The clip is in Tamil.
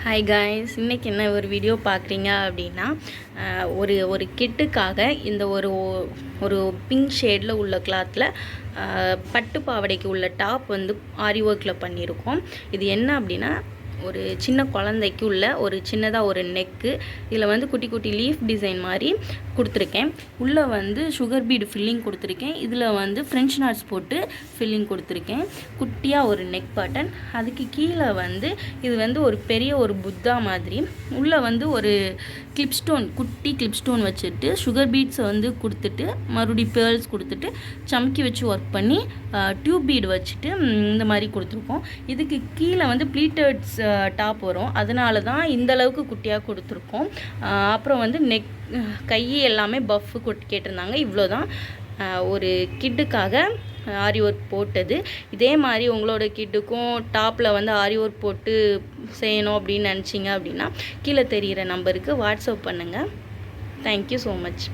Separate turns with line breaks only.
ஹாய் காய்ஸ், இன்றைக்கி என்ன ஒரு வீடியோ பார்க்குறீங்க அப்படின்னா ஒரு கிட்டுக்காக இந்த ஒரு பிங்க் ஷேடில் உள்ள கிளாத்தில் பட்டு பாவாடைக்கு உள்ள டாப் வந்து ஆரி ஒர்க்கில் பண்ணியிருக்கோம். இது என்ன அப்படின்னா ஒரு சின்ன குழந்தைக்கு உள்ள ஒரு சின்னதாக ஒரு நெக்கு, இதில் வந்து குட்டி குட்டி லீஃப் டிசைன் மாதிரி கொடுத்துருக்கேன். உள்ளே வந்து சுகர் பீடு ஃபில்லிங் கொடுத்துருக்கேன். இதில் வந்து ஃப்ரெஞ்ச் நாட்ஸ் போட்டு ஃபில்லிங் கொடுத்துருக்கேன். குட்டியாக ஒரு நெக் பட்டன், அதுக்கு கீழே வந்து இது வந்து ஒரு பெரிய ஒரு புத்தா மாதிரி, உள்ளே வந்து ஒரு கிளிப்ஸ்டோன், குட்டி கிளிப்ஸ்டோன் வச்சுட்டு சுகர் பீட்ஸை வந்து கொடுத்துட்டு மறுபடி பேர்ல்ஸ் கொடுத்துட்டு சம்கி வச்சு ஒர்க் பண்ணி டியூப் பீடு வச்சுட்டு இந்த மாதிரி கொடுத்துருக்கோம். இதுக்கு கீழே வந்து ப்ளீட்டட்ஸ் டாப் வரும், அதனால தான் இந்தளவுக்கு குட்டியாக கொடுத்துருக்கோம். அப்புறம் வந்து நெக் கை எல்லாமே பஃப் கேட்டிருந்தாங்க. இவ்வளோ தான் ஒரு கிட்டுக்காக ஆரி ஒர்க் போட்டது. இதே மாதிரி உங்களோட கிட்டுக்கும் டாப்பில் வந்து ஆரி ஒர்க் போட்டு செய்யணும் அப்படின்னு நினச்சிங்க அப்படின்னா கீழே தெரிகிற நம்பருக்கு வாட்ஸ்அப் பண்ணுங்கள். Thank you so much.